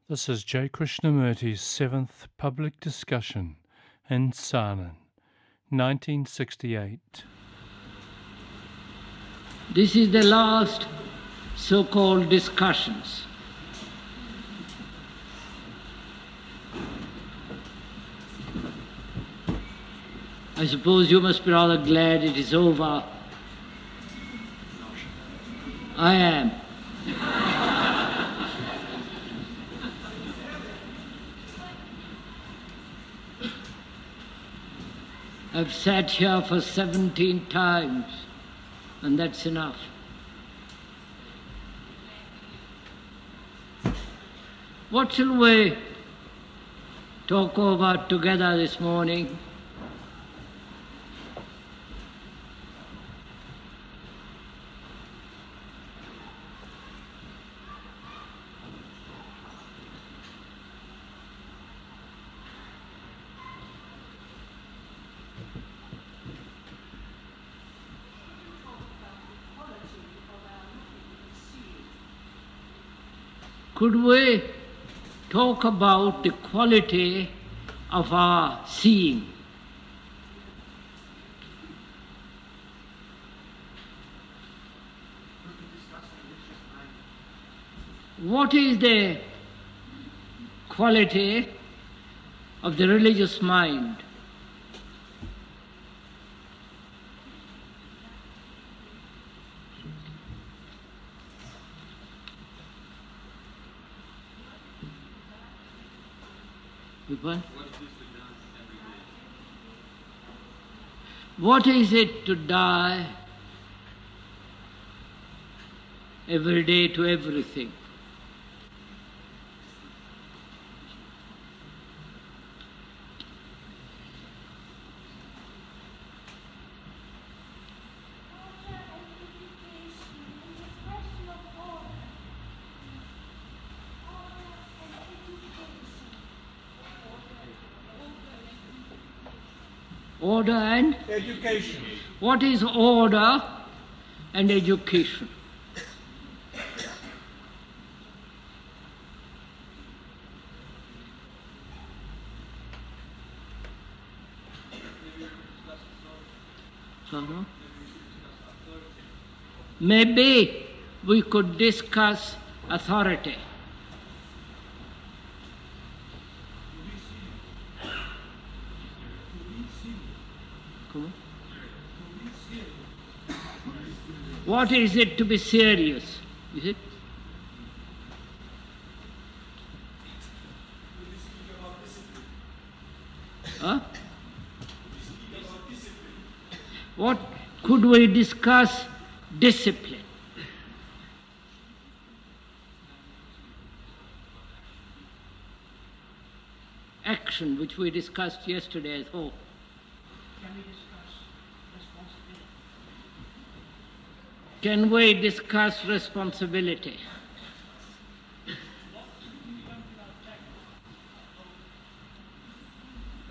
This is J. Krishnamurti's seventh public discussion in Sanan, 1968. This is the last so-called discussions. I suppose you must be rather glad it is over. I am. I've sat here for 17 times, and that's enough. What shall we talk about together this morning? Could we talk about the quality of our seeing? What is the quality of the religious mind? What is it to die every day to everything? Order and education. What is order and education? Maybe we could discuss authority. What is it to be serious? Is it? Huh? What could we discuss? Discipline. Action, which we discussed yesterday as hope. Can we discuss responsibility?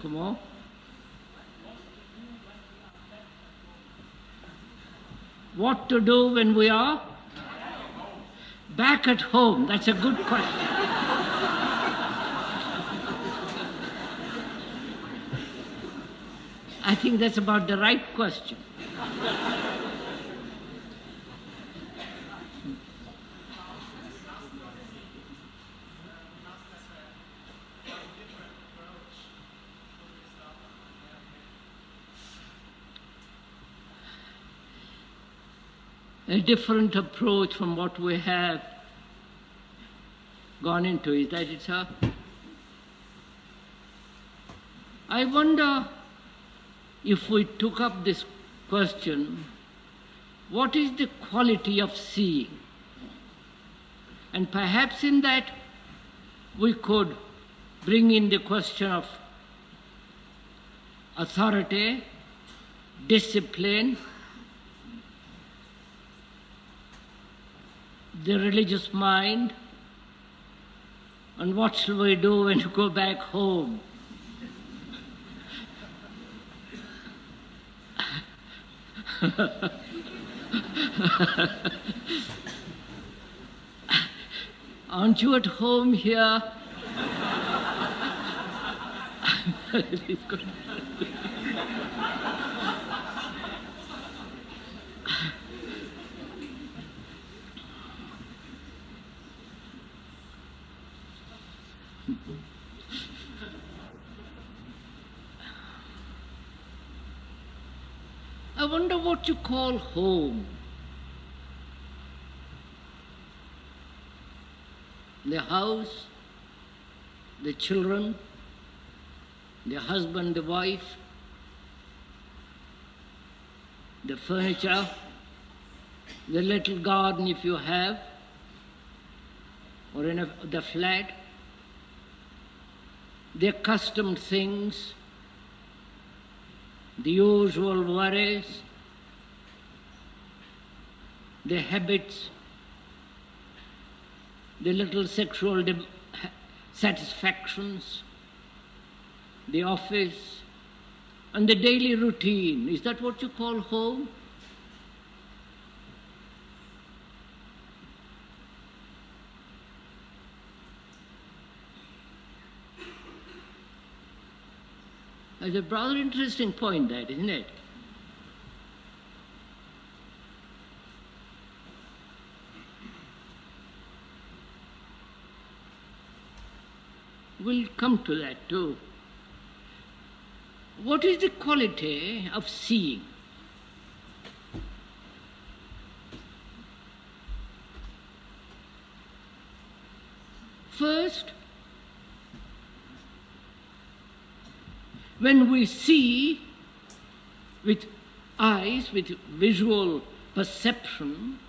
Come on. What to do when we are back at home? That's a good question. I think that's about the right question. A different approach from what we have gone into. Is that it, sir? I wonder if we took up this question, what is the quality of seeing? And perhaps in that we could bring in the question of authority, discipline, the religious mind, and what shall we do when we go back home? Aren't you at home here I wonder what you call home. The house, the children, the husband, the wife, the furniture, the little garden if you have, or in the flat, the accustomed things, the usual worries, the habits, the little sexual satisfactions, the office, and the daily routine. Is that what you call home? That's a rather interesting point, that, isn't it? We'll come to that too. What is the quality of seeing? First, when we see with eyes, with visual perception,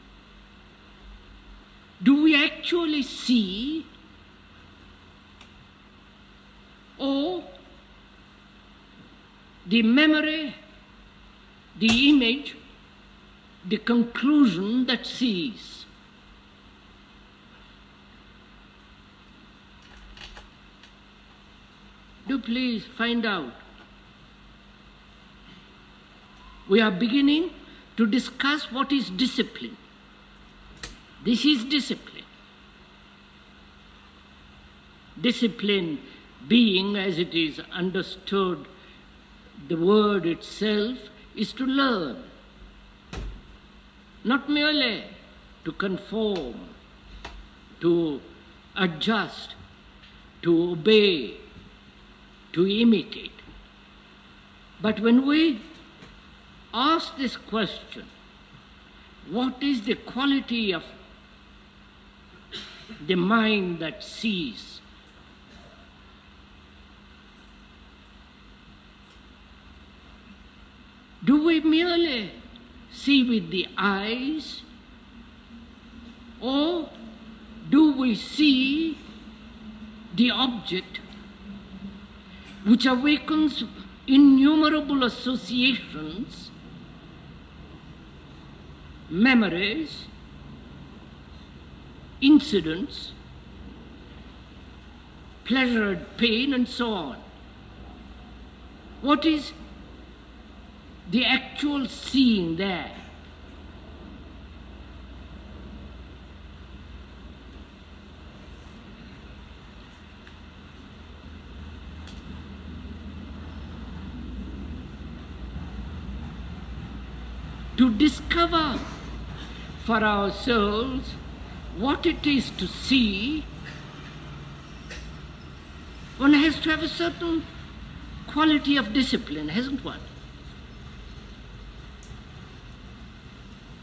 do we actually see, or the memory, the image, the conclusion that sees? Do please find out. We are beginning to discuss what is discipline. This is discipline. Discipline being, as it is understood, the word itself is to learn, not merely to conform, to adjust, to obey, to imitate. But when we ask this question, what is the quality of the mind that sees? Do we merely see with the eyes, or do we see the object which awakens innumerable associations, memories, incidents, pleasure and pain, and so on? What is the actual seeing there? To discover for ourselves what it is to see, one has to have a certain quality of discipline, hasn't one?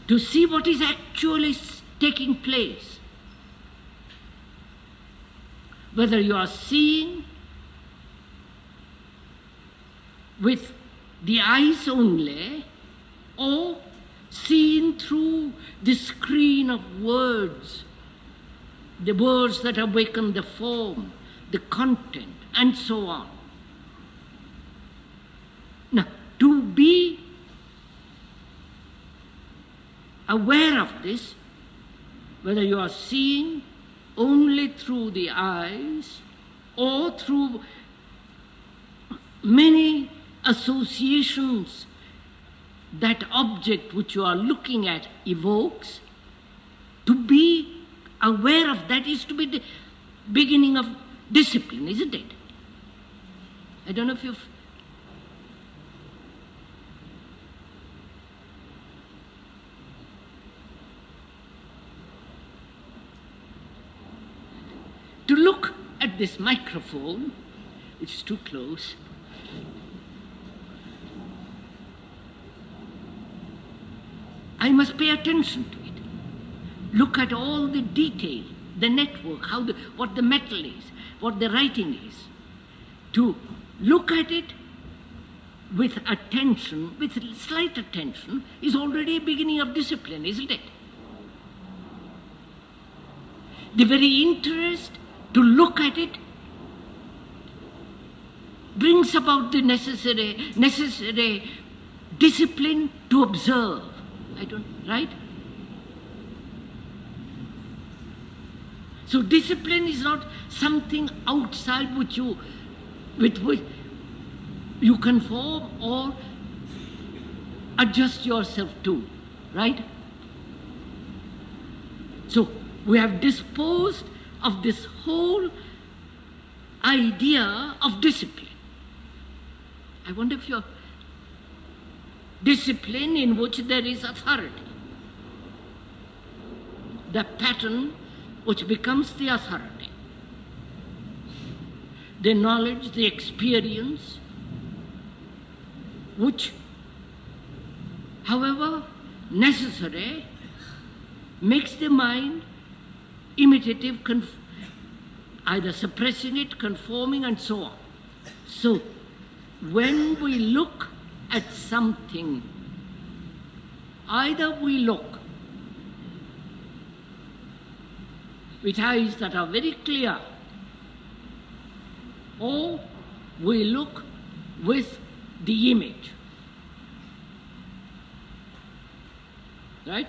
To see what is actually taking place. Whether you are seeing with the eyes only, or seen through the screen of words, the words that awaken the form, the content, and so on. Now, to be aware of this, whether you are seeing only through the eyes or through many associations that object which you are looking at evokes, to be aware of that is to be the beginning of discipline, isn't it? I don't know if you've... To look at this microphone, which is too close, I must pay attention to it. Look at all the detail, the network, what the metal is, what the writing is. To look at it with attention, with slight attention, is already a beginning of discipline, isn't it? The very interest to look at it brings about the necessary discipline to observe. Right? So discipline is not something outside with which you conform or adjust yourself to, right? So we have disposed of this whole idea of discipline. I wonder if you're discipline in which there is authority. The pattern which becomes the authority. The knowledge, the experience, which, however necessary, makes the mind imitative, either suppressing it, conforming, and so on. So, when we look at something, either we look with eyes that are very clear, or we look with the image. Right?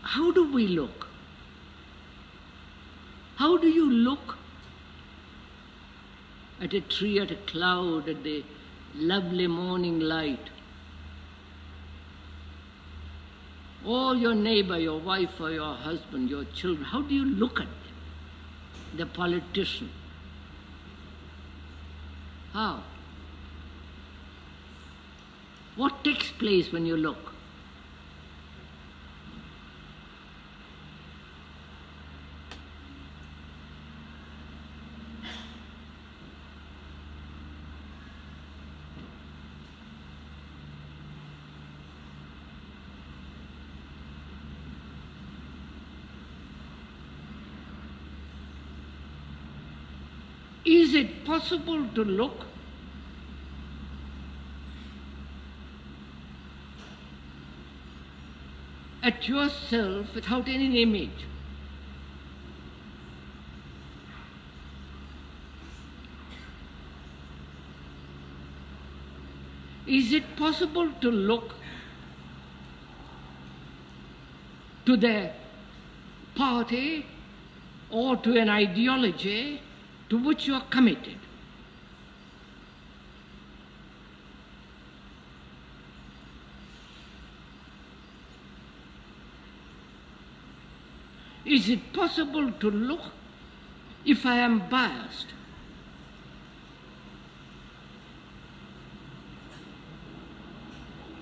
How do we look? How do you look at a tree, at a cloud, at the lovely morning light? Or your neighbor, your wife or your husband, your children, how do you look at them? The politician. How? What takes place when you look? Is it possible to look at yourself without any image? Is it possible to look to the party or to an ideology to which you are committed? Is it possible to look if I am biased?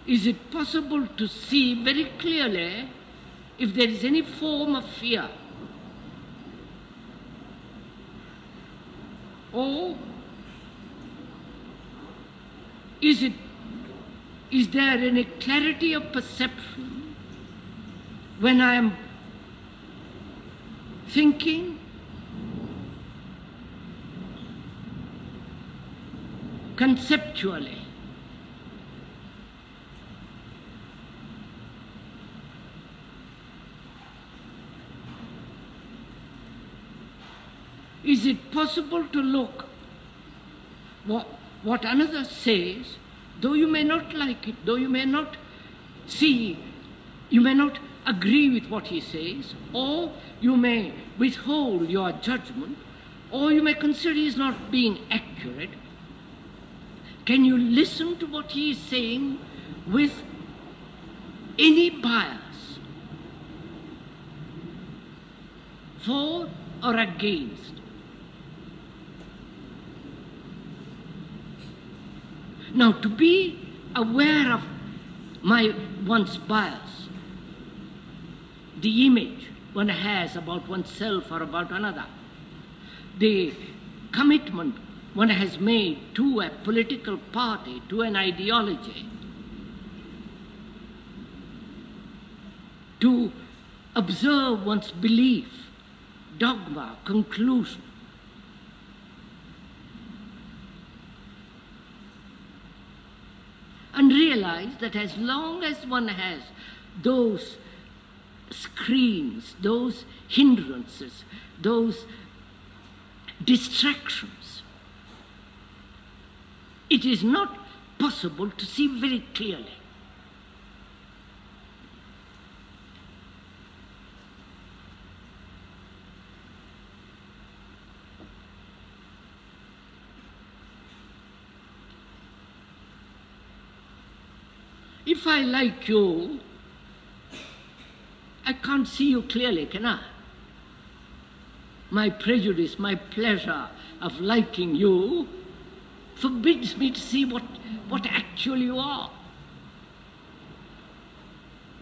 Is it possible to see very clearly if there is any form of fear? Or is there any clarity of perception when I am thinking, conceptually? Is it possible to look what another says, though you may not like it, though you may not see, you may not agree with what he says, or you may withhold your judgment, or you may consider he is not being accurate? Can you listen to what he is saying with any bias, for or against? Now, to be aware of one's bias, the image one has about oneself or about another, the commitment one has made to a political party, to an ideology, to observe one's belief, dogma, conclusion, and realize that as long as one has those screens, those hindrances, those distractions, it is not possible to see very clearly. If I like you, I can't see you clearly, can I? My prejudice, my pleasure of liking you forbids me to see what actually you are.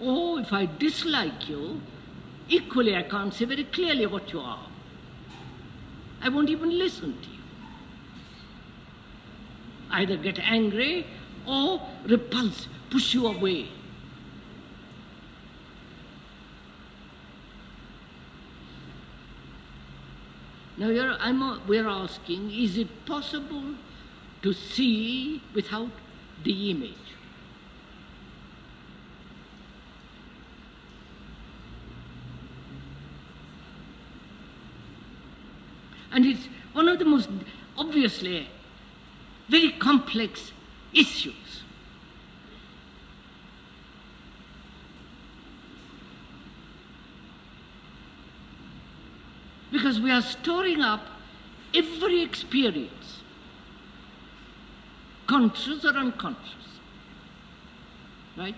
Or if I dislike you, equally I can't see very clearly what you are. I won't even listen to you. Either get angry or repulse, push you away. Now we're asking, is it possible to see without the image? And it's one of the most obviously very complex issues. Because we are storing up every experience, conscious or unconscious, right?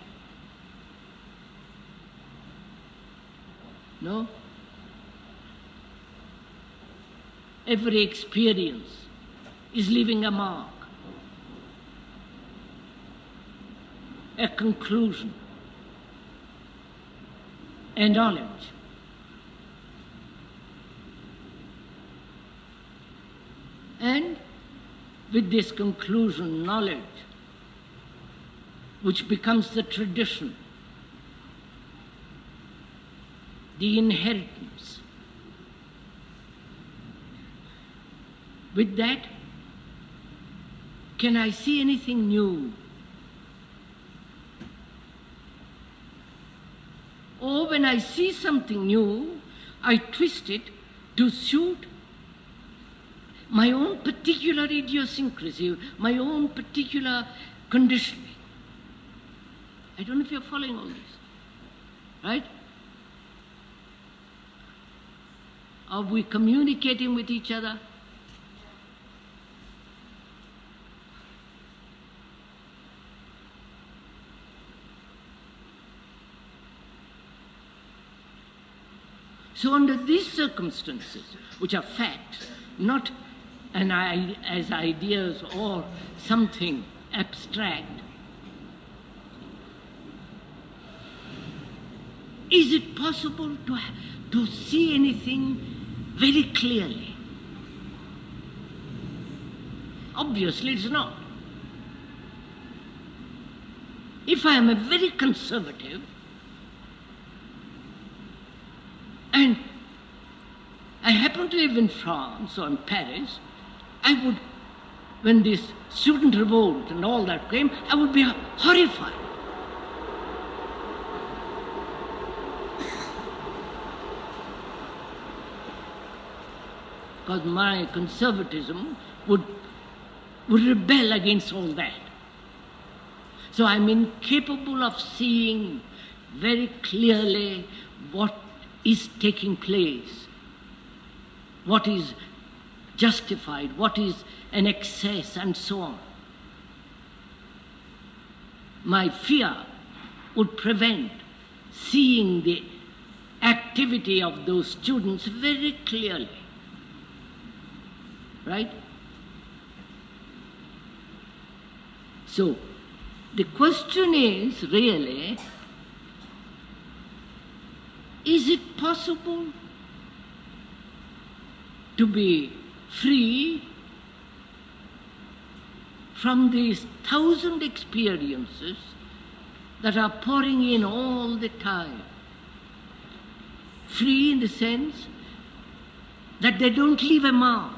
No? Every experience is leaving a mark, a conclusion, a knowledge. And with this conclusion, knowledge, which becomes the tradition, the inheritance, with that, can I see anything new? Or when I see something new, I twist it to suit my own particular idiosyncrasy, my own particular conditioning. I don't know if you're following all this, right? Are we communicating with each other? So under these circumstances, which are facts, not as ideas or something abstract, is it possible to see anything very clearly? Obviously it's not. If I am a very conservative and I happen to live in France or in Paris, I would, when this student revolt and all that came, I would be horrified. because my conservatism would rebel against all that. So I'm incapable of seeing very clearly what is taking place, what is justified, what is an excess, and so on. My fear would prevent seeing the activity of those students very clearly. Right? So, the question is really, is it possible to be free from these 1,000 experiences that are pouring in all the time? Free in the sense that they don't leave a mark.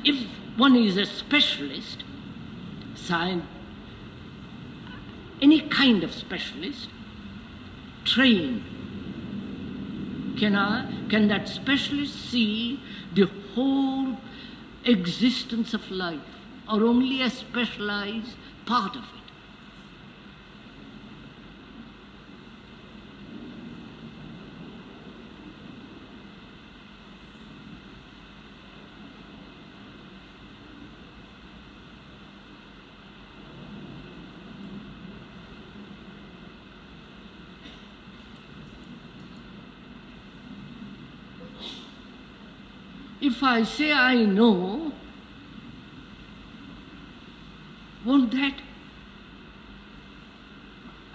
If one is a specialist, any kind of specialist, trained, can that specialist see the whole existence of life, or only a specialized part of it? If I say I know, won't that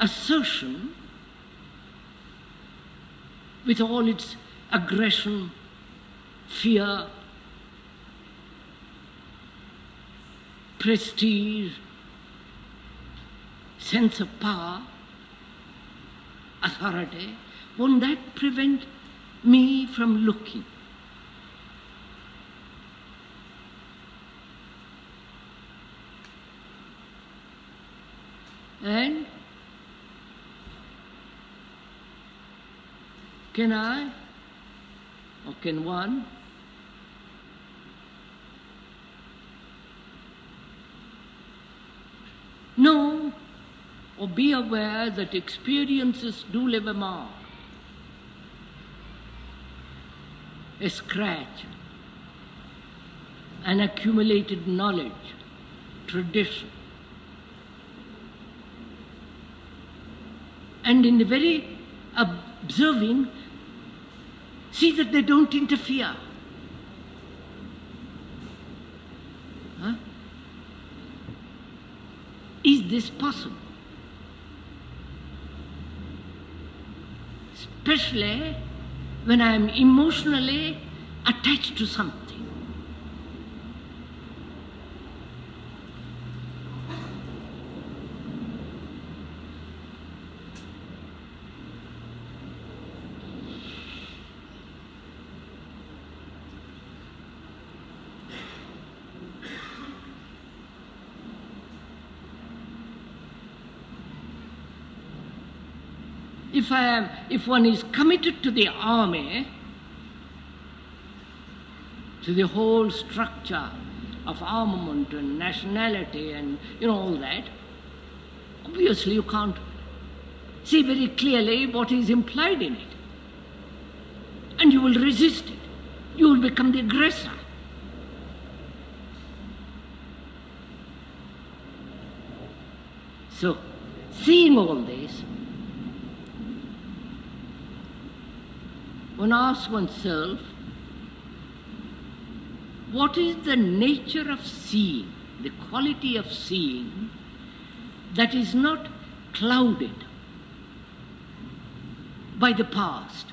assertion, with all its aggression, fear, prestige, sense of power, authority, won't that prevent me from looking? And can I, or can one, know or be aware that experiences do leave a mark, a scratch, an accumulated knowledge, tradition? And in the very observing, see that they don't interfere. Huh? Is this possible? Especially when I am emotionally attached to something. If one is committed to the army, to the whole structure of armament and nationality and all that, obviously you can't see very clearly what is implied in it. And you will resist it. You will become the aggressor. So, seeing all this, one asks oneself, what is the nature of seeing, the quality of seeing that is not clouded by the past?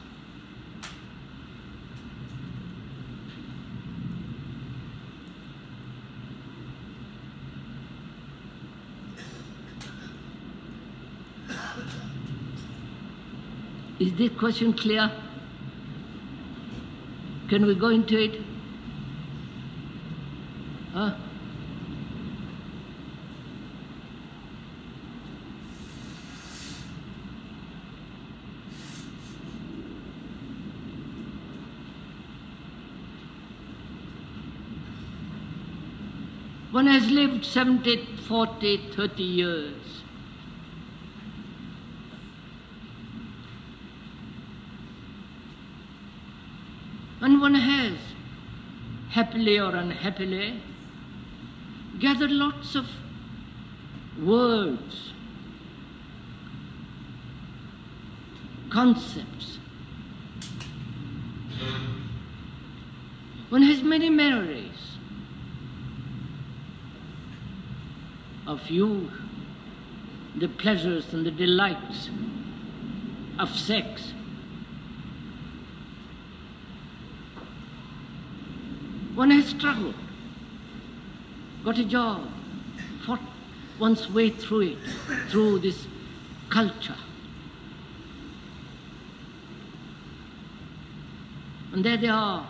Is this question clear? Can we go into it? Huh? One has lived 70, 40, 30 years. And one has, happily or unhappily, gathered lots of words, concepts. One has many memories of youth, the pleasures and the delights of sex. One has struggled, got a job, fought one's way through it, through this culture. And there they are,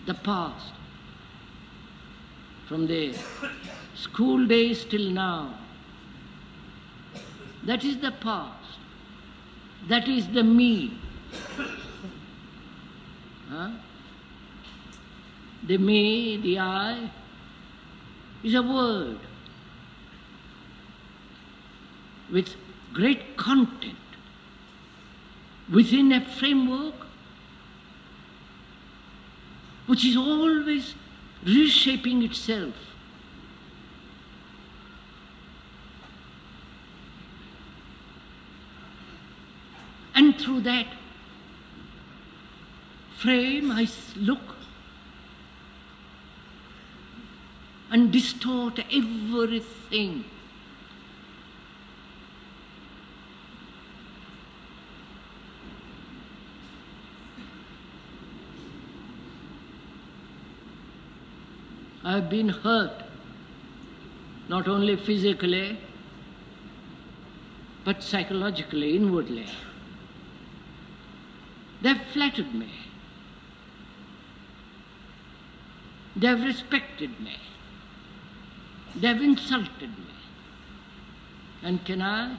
the past, from the school days till now. That is the past. That is the me. Huh? The me, the I, is a word with great content within a framework which is always reshaping itself. And through that frame I look and distort everything. I have been hurt, not only physically, but psychologically, inwardly. They have flattered me. They have respected me. They have insulted me. And can I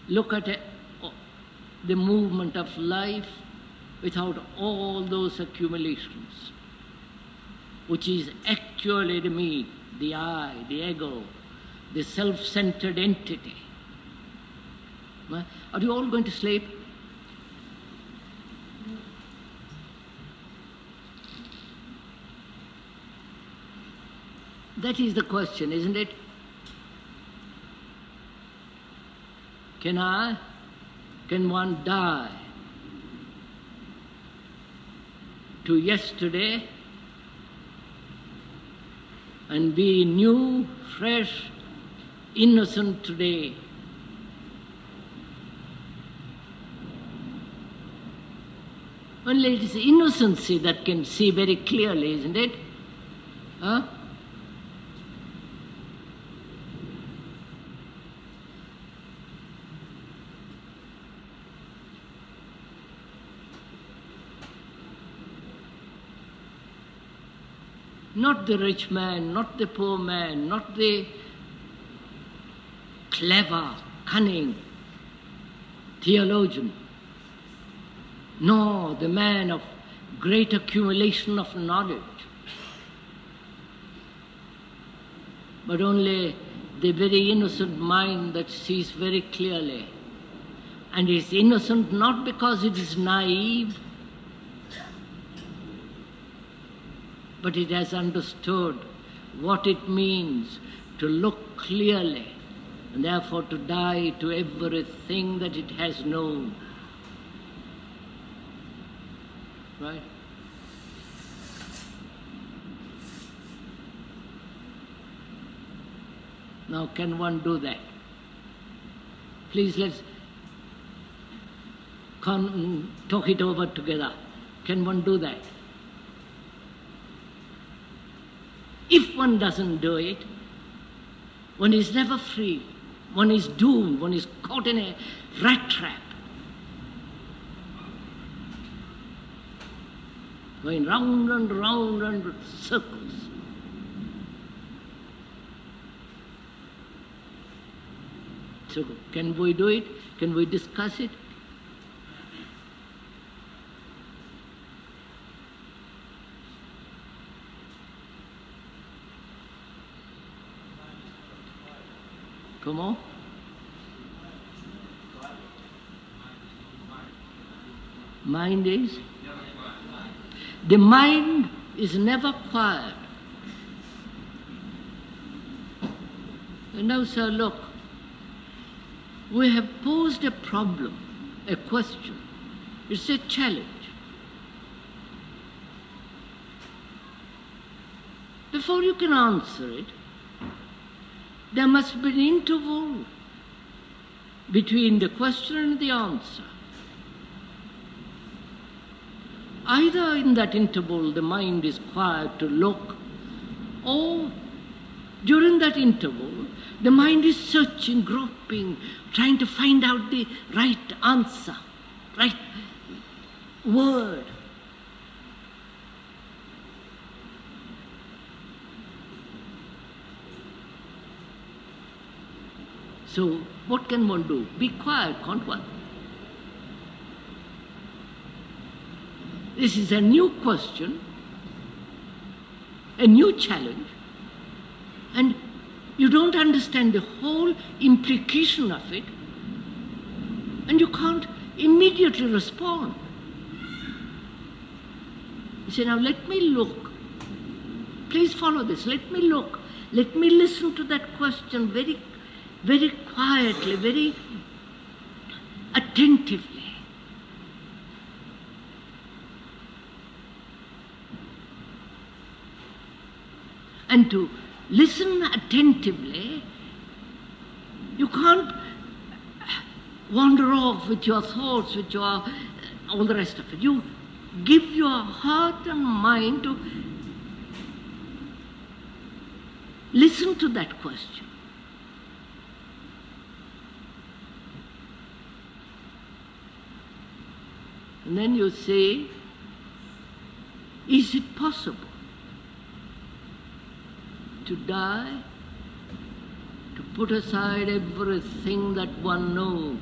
look at the movement of life without all those accumulations, which is actually the me, the I, the ego, the self-centered entity? Are you all going to sleep? That is the question, isn't it? Can one die to yesterday and be new, fresh, innocent today? Only it is innocency that can see very clearly, isn't it? Huh? Not the rich man, not the poor man, not the clever, cunning theologian, nor the man of great accumulation of knowledge, but only the very innocent mind that sees very clearly, and is innocent not because it is naive, but it has understood what it means to look clearly and therefore to die to everything that it has known. Right? Now, can one do that? Please, let's talk it over together. Can one do that? If one doesn't do it, one is never free. One is doomed. One is caught in a rat trap. going round and round and circles. So can we do it? Can we discuss it? Come on. Mind is? The mind is never quiet. And now, sir, look, we have posed a problem, a question. It's a challenge. Before you can answer it, there must be an interval between the question and the answer. Either in that interval the mind is quiet to look, or during that interval the mind is searching, groping, trying to find out the right answer, right word. So what can one do? Be quiet, can't one? This is a new question, a new challenge, and you don't understand the whole implication of it, and you can't immediately respond. You say, now let me look. Please follow this. Let me look. Let me listen to that question very, very quietly, very attentively. And to listen attentively, you can't wander off with your thoughts, with your all the rest of it. You give your heart and mind to listen to that question. And then you say, is it possible to die, to put aside everything that one knows,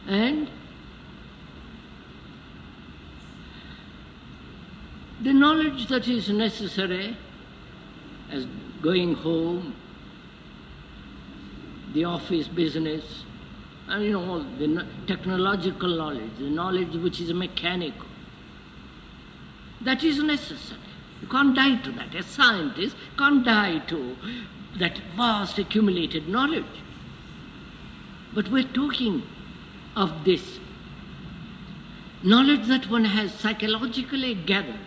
and the knowledge that is necessary as going home, the office business, and all the technological knowledge, the knowledge which is mechanical, that is necessary. You can't die to that. A scientist can't die to that vast accumulated knowledge. But we're talking of this knowledge that one has psychologically gathered,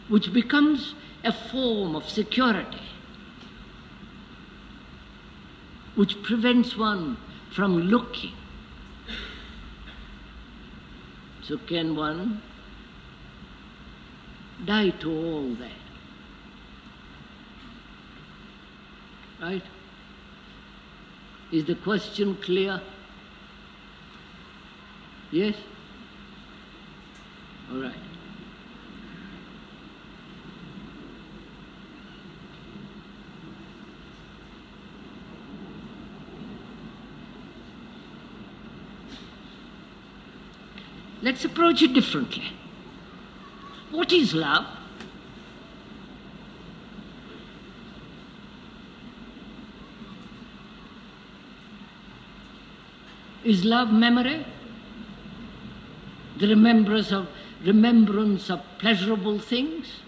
which becomes a form of security, which prevents one from looking. So can one die to all that? Right? Is the question clear? Yes? All right. Let's approach it differently. What is love? Is love memory? The remembrance of pleasurable things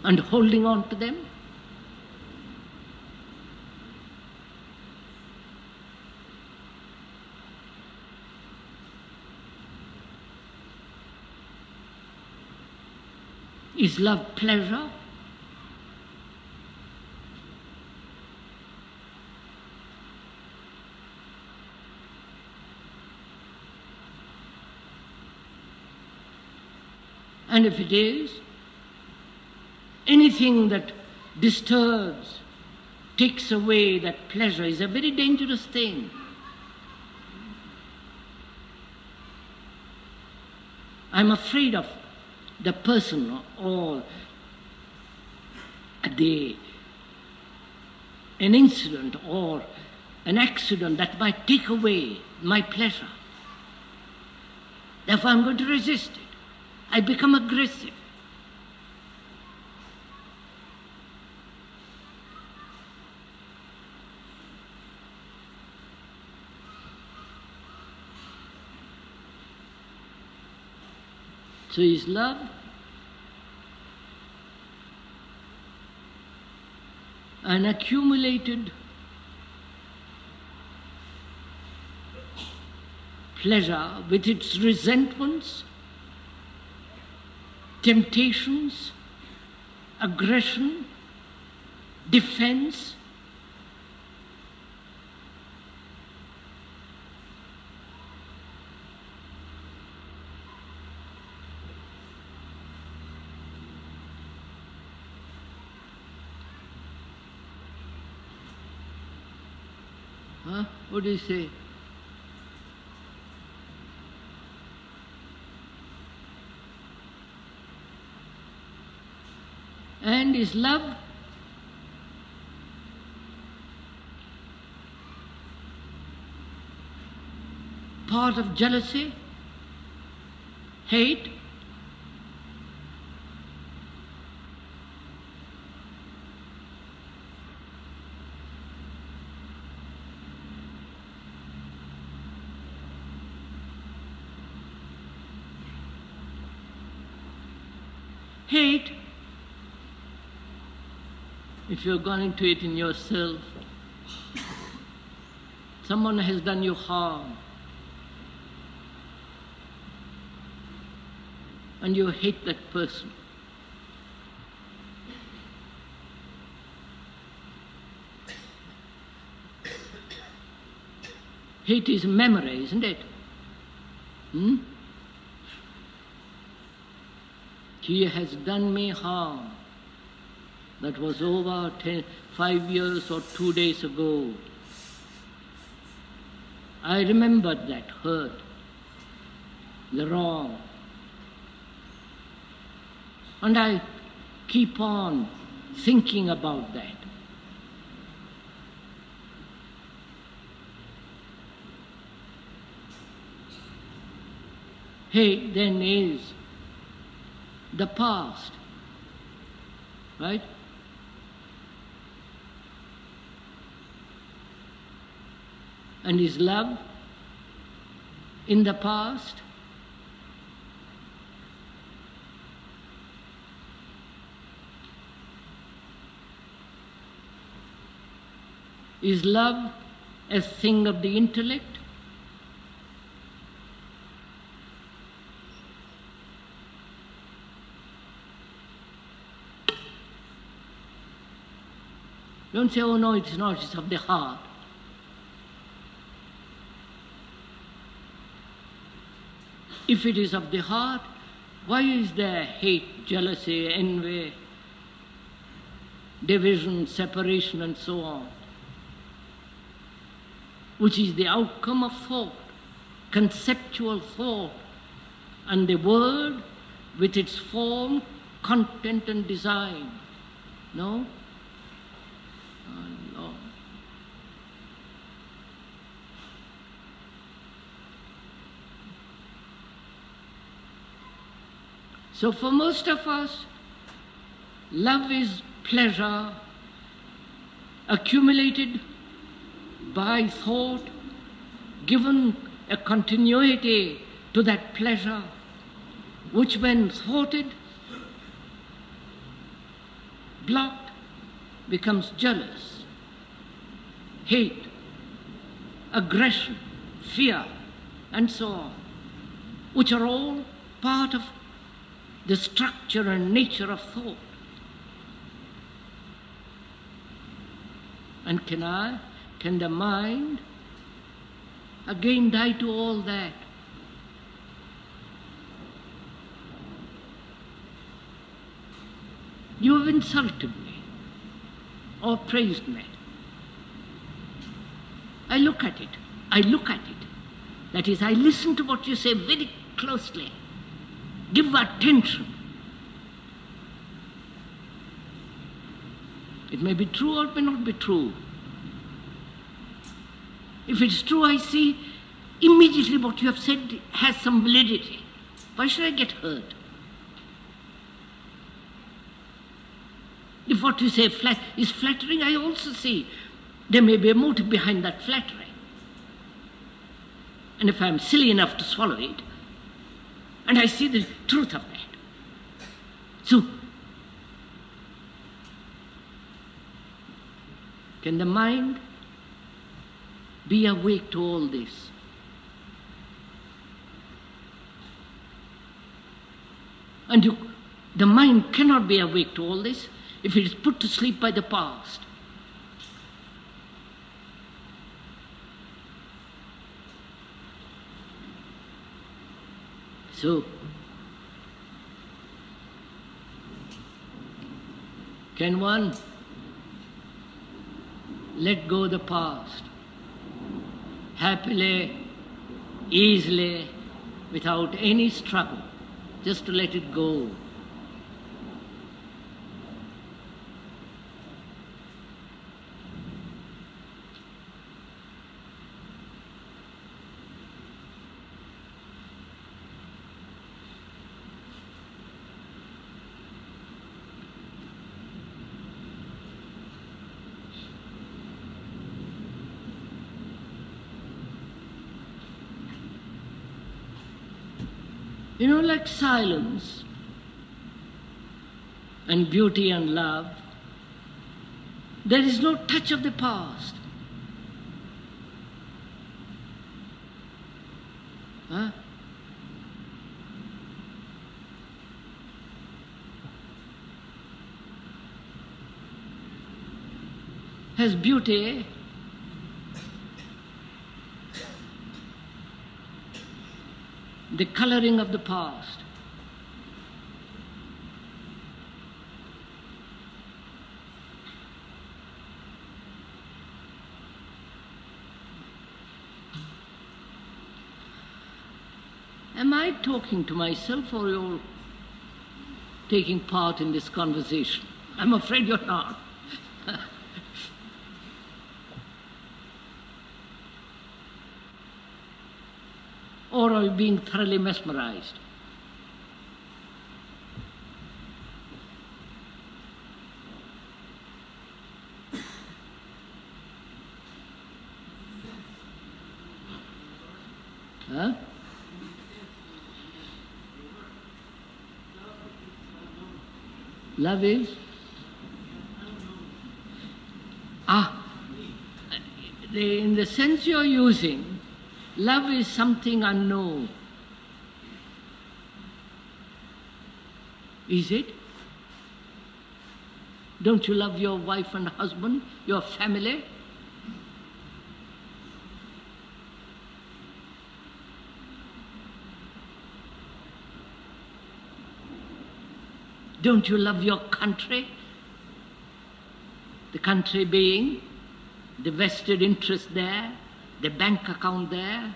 and holding on to them? Is love pleasure? And if it is, anything that disturbs takes away that pleasure is a very dangerous thing. I'm afraid of the person or an incident or an accident that might take away my pleasure. Therefore, I'm going to resist it. I become aggressive. So is love an accumulated pleasure with its resentments, temptations, aggression, defense? Huh? What do you say? And is love part of jealousy, hate? Hate, if you're gone into it in yourself, someone has done you harm, and you hate that person. Hate is memory, isn't it? He has done me harm. That was over 5 years or 2 days ago. I remembered that hurt, the wrong. And I keep on thinking about that. Hate then is the past, right? And is love in the past? Is love a thing of the intellect? Don't say, oh no, it's not, it's of the heart. If it is of the heart, why is there hate, jealousy, envy, division, separation, and so on? Which is the outcome of thought, conceptual thought, and the word with its form, content, and design. No? Oh, Lord. So for most of us, love is pleasure accumulated by thought, given a continuity to that pleasure, which when thwarted, blocked, becomes jealous, hate, aggression, fear, and so on, which are all part of the structure and nature of thought. And can the mind again die to all that? You have insulted me or praised me. I look at it. I look at it. That is, I listen to what you say very closely. Give attention. It may be true or it may not be true. If it's true, I see immediately what you have said has some validity. Why should I get hurt? If what you say is flattering, I also see there may be a motive behind that flattery. And if I'm silly enough to swallow it, and I see the truth of that. So, can the mind be awake to all this? And the mind cannot be awake to all this if it is put to sleep by the past. So, can one let go the past happily, easily, without any struggle, just to let it go? You know, like silence and beauty and love, there is no touch of the past. Huh? Has beauty the coloring of the past? Am I talking to myself or you're taking part in this conversation? I'm afraid you're not. Or are you being thoroughly mesmerized? Huh? Love is? In the sense you're using, love is something unknown. Is it? Don't you love your wife and husband, your family? Don't you love your country? The country being the vested interest there, the bank account there,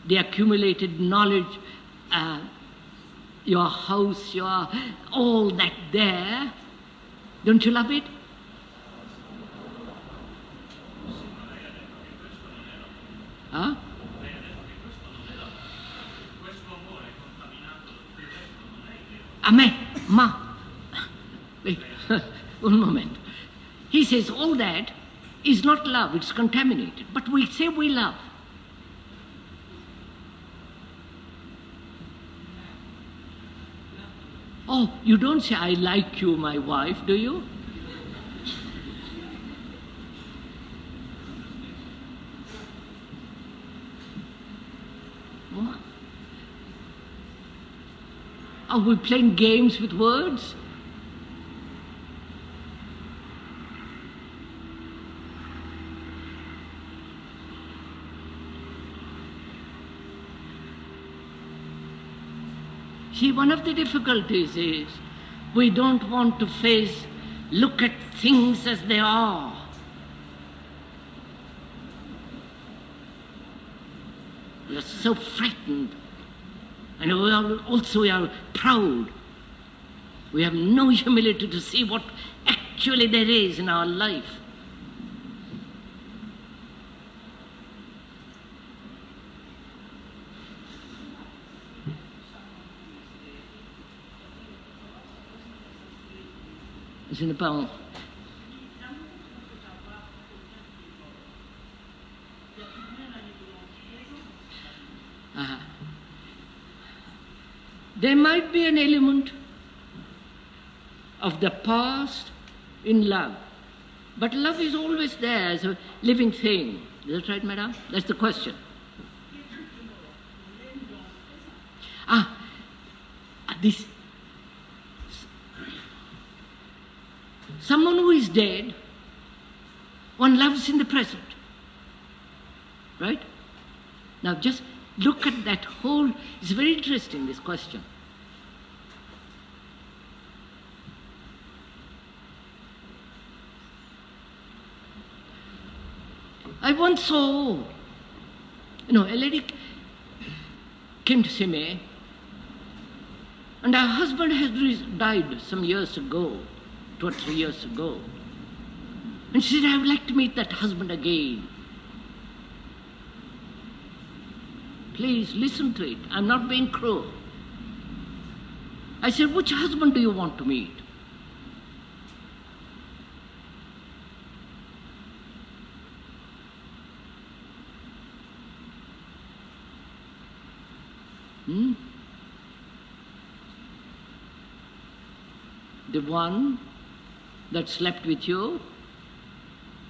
the accumulated knowledge, your house, your all that there. Don't you love it? Huh? Wait, one moment. He says all that is not love, it's contaminated. But we say we love. Oh, you don't say, I like you, my wife, do you? What? Are we playing games with words? See, one of the difficulties is we don't want to look at things as they are. We are so frightened. And we are proud. We have no humility to see what actually there is in our life. Je n'ai pas... There might be an element of the past in love, but love is always there as a living thing. Is that right, madam? That's the question. This... Someone who is dead, one loves in the present. Right? Now just look at that whole... It's very interesting, this question. I once saw, a lady came to see me, and her husband had died some years ago, 2 or 3 years ago. And she said, I would like to meet that husband again. Please listen to it. I'm not being cruel. I said, which husband do you want to meet? The one that slept with you,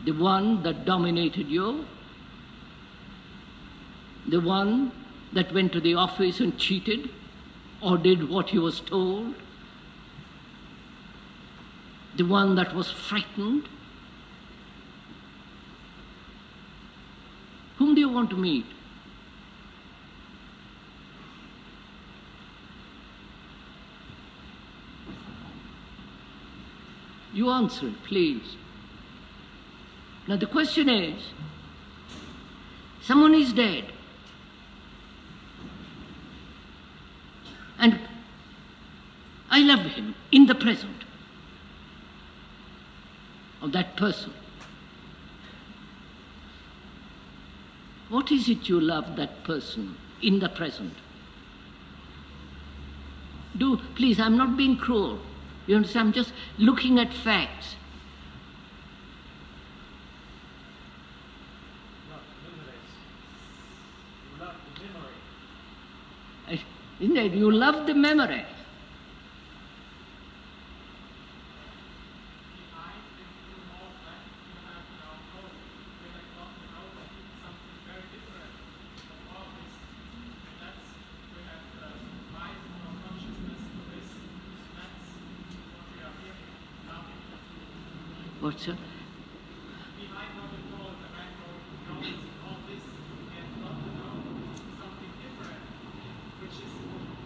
the one that dominated you, the one that went to the office and cheated or did what he was told, the one that was frightened. Whom do you want to meet? You answer it, please. Now the question is, someone is dead, and I love him in the present of that person. What is it you love that person in the present? Please, I'm not being cruel. You understand? I'm just looking at facts. You love the memory. Isn't it? You love the memory. What's that? We might not have called the background all this and not know something different, which is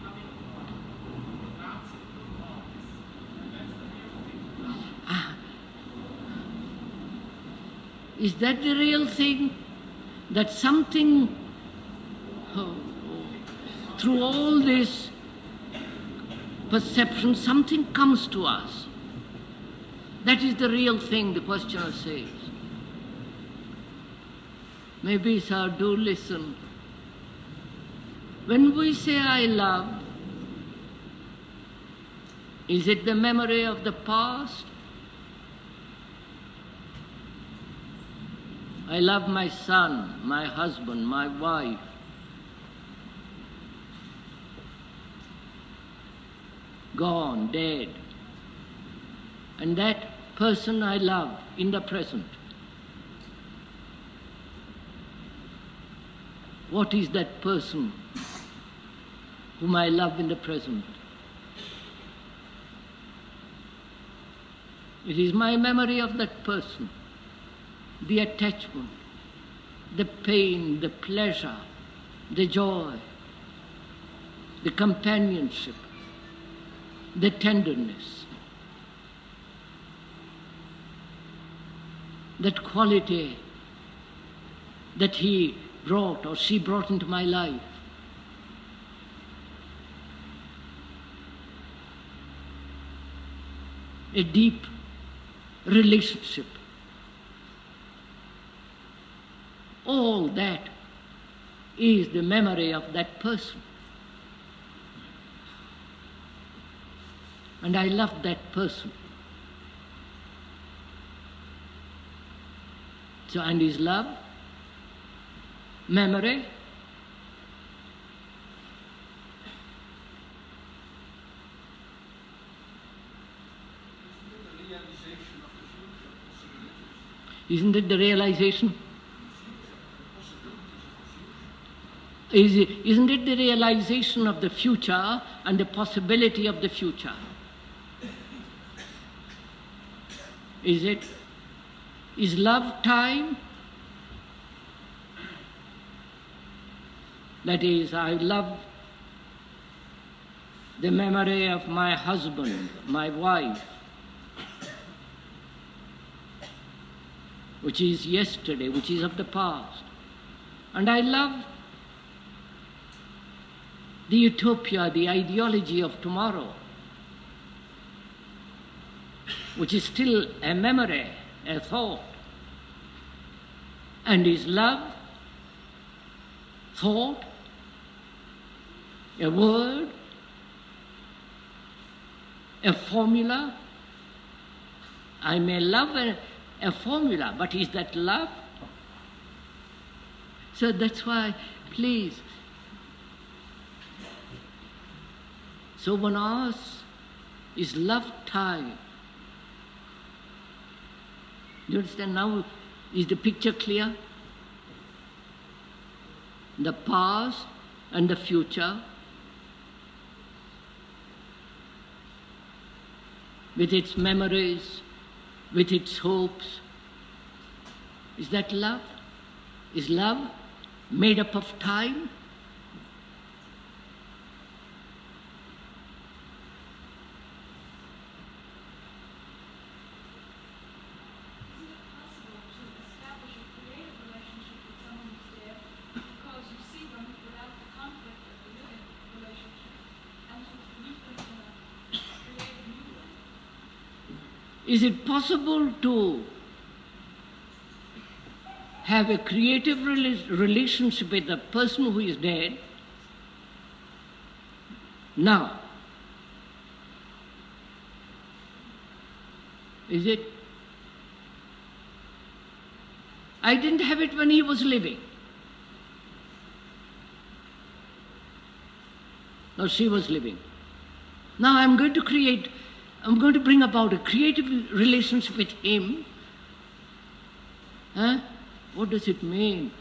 coming around all this. And that's the real thing. Is that the real thing? That something, through all this perception, something comes to us. That is the real thing, the questioner says. Maybe, sir, do listen. When we say I love, is it the memory of the past? I love my son, my husband, my wife. Gone, dead. And that person I love in the present. What is that person whom I love in the present? It is my memory of that person, the attachment, the pain, the pleasure, the joy, the companionship, the tenderness. That quality that he brought or she brought into my life. A deep relationship. All that is the memory of that person. And I love that person. So, and his love, memory, isn't it the realization? Isn't it the realization of the future and the possibility of the future? Is it? Is love time? That is, I love the memory of my husband, my wife, which is yesterday, which is of the past. And I love the utopia, the ideology of tomorrow, which is still a memory, a thought. And is love, thought, a word, a formula? I may love a formula, but is that love? So that's why, please, so one asks, is love time? Do you understand now? Is the picture clear? The past and the future, with its memories, with its hopes. Is that love? Is love made up of time? Is it possible to have a creative relationship with a person who is dead now? Is it? I didn't have it when he was living. No, she was living. Now I'm going to bring about a creative relationship with him. Huh? What does it mean?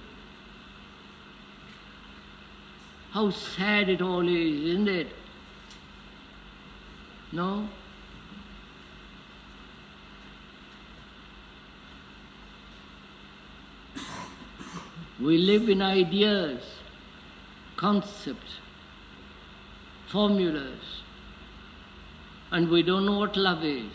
How sad it all is, isn't it? No? We live in ideas, concepts, formulas, and we don't know what love is.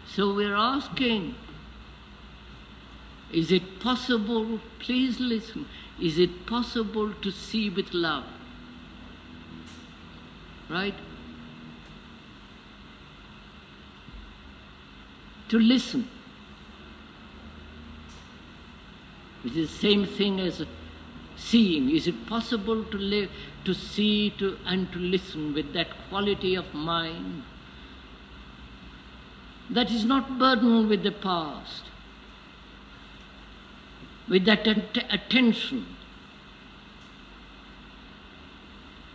So we're asking, is it possible, please listen, is it possible to see with love? Right? To listen. It is the same thing as seeing. Is it possible to live, to see, and to listen with that quality of mind that is not burdened with the past, with that attention,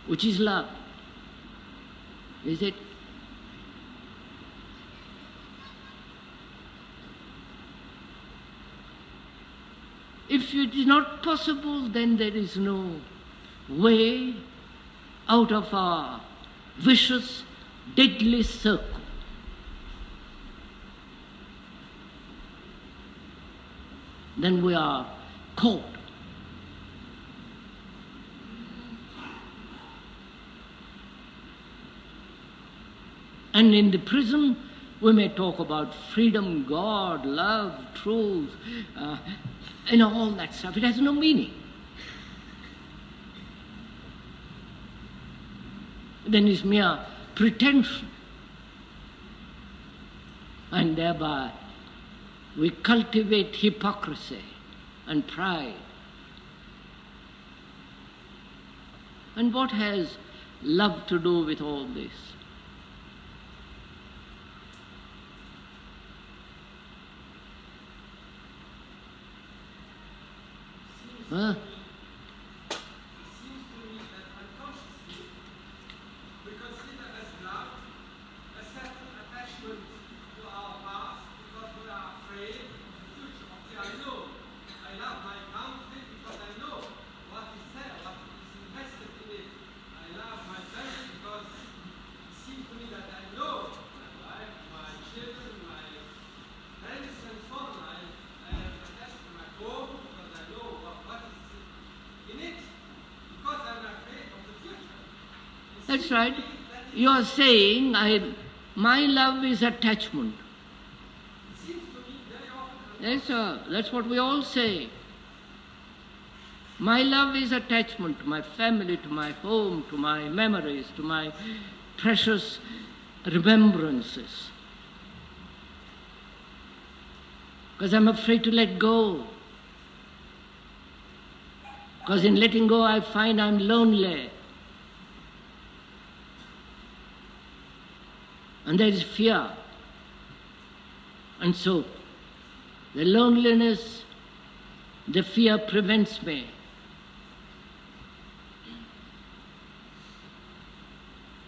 which is love? Is it? If it is not possible, then there is no way out of our vicious, deadly circle. Then we are caught. And in the prison, we may talk about freedom, God, love, truth, all that stuff. It has no meaning. Then it's mere pretension. And thereby we cultivate hypocrisy and pride. And what has love to do with all this? Huh? It seems to me that unconsciously we consider as love a certain attachment to our past because we are afraid of the future. Say, I love my country because I know what is there, what is invested in it. I love my family because it seems to me that I know my wife, my children, my friends, and so on. I am attached to my home because I know what is in it, because I'm afraid of the future. That's right. You are saying, my love is attachment. It seems to me very often Yes, sir. That's what we all say. My love is attachment to my family, to my home, to my memories, to my precious remembrances. Because I'm afraid to let go. Because in letting go I find I'm lonely. And there is fear. And so the loneliness, the fear prevents me.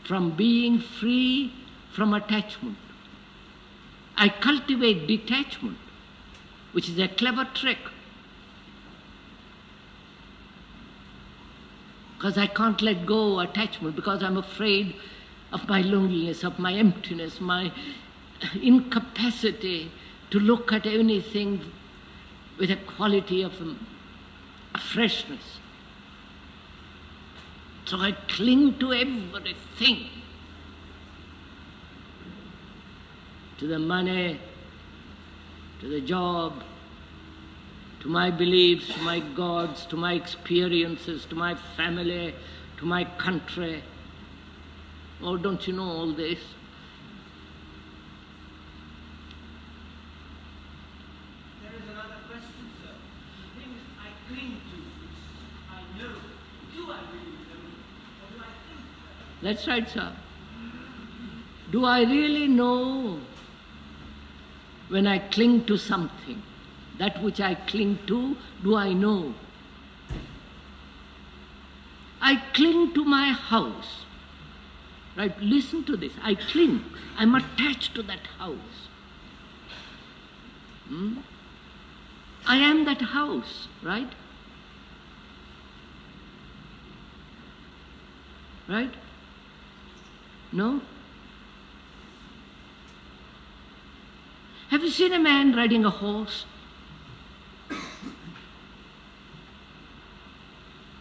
From being free from attachment. I cultivate detachment, which is a clever trick. Because I can't let go attachment, because I'm afraid of my loneliness, of my emptiness, my incapacity to look at anything with a quality of a freshness. So I cling to everything, to the money, to the job, to my beliefs, to my gods, to my experiences, to my family, to my country. Oh, don't you know all this? there is another question, sir. The thing is, I cling to this. I know. Do I really know? Or do I think that? That's right, sir. Do I really know when I cling to something? That which I cling to, do I know? I cling to my house. Right? Listen to this. I cling. I'm attached to that house. I am that house, right? Right? No? Have you seen a man riding a horse?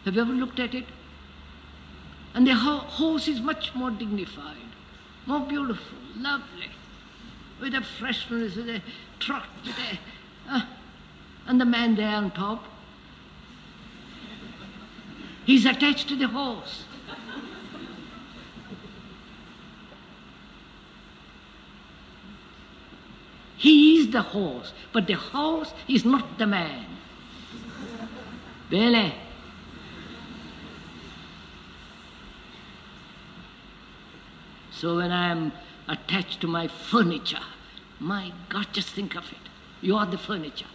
Have you ever looked at it? And the horse is much more dignified, more beautiful, lovely, with a freshness, with a trot, with and the man there on top, he's attached to the horse. He is the horse, but the horse is not the man. Really? So when I am attached to my furniture, my God, just think of it. You are the furniture.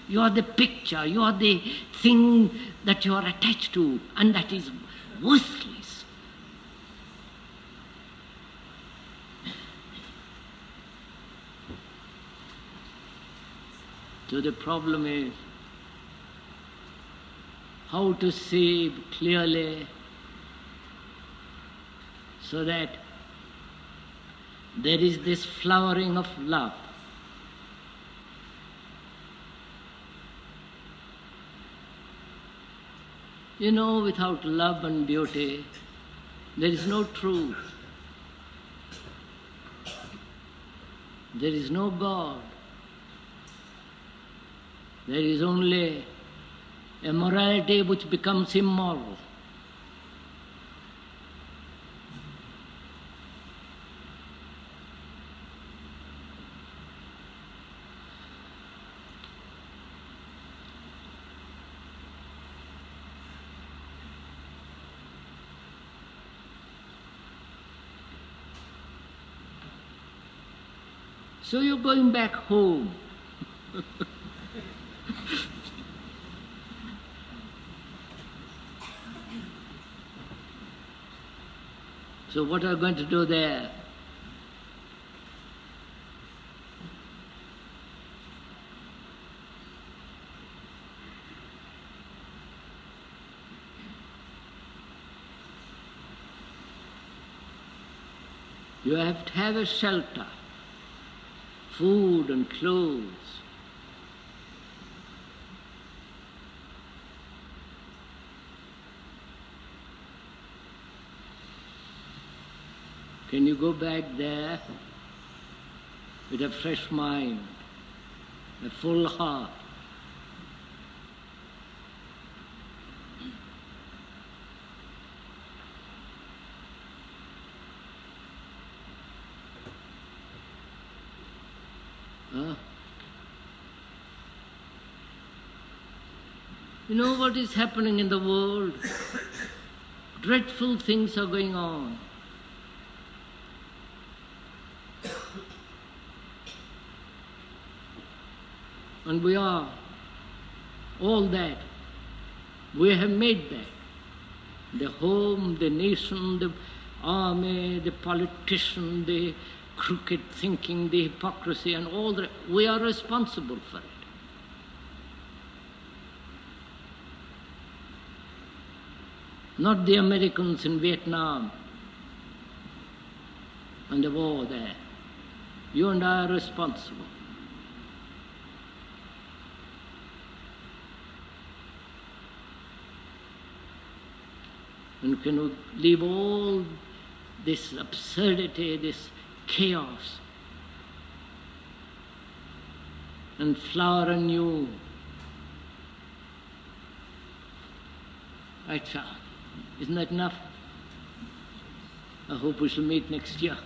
You are the picture. You are the thing that you are attached to, and that is worthless. So the problem is how to see clearly so that there is this flowering of love. You know, without love and beauty, There is no truth. There is no God. There is only a morality which becomes immoral. So you're going back home. So what are you going to do there? You have to have a shelter, food and clothes. Can you go back there with a fresh mind, a full heart? Huh? You know what is happening in the world? Dreadful things are going on. And we are all that. We have made that. The home, the nation, the army, the politician, the crooked thinking, the hypocrisy, and all that. We are responsible for it. Not the Americans in Vietnam and the war there. You and I are responsible. And can we leave all this absurdity, this chaos, and flower anew? Right, sir. Isn't that enough? I hope we shall meet next year.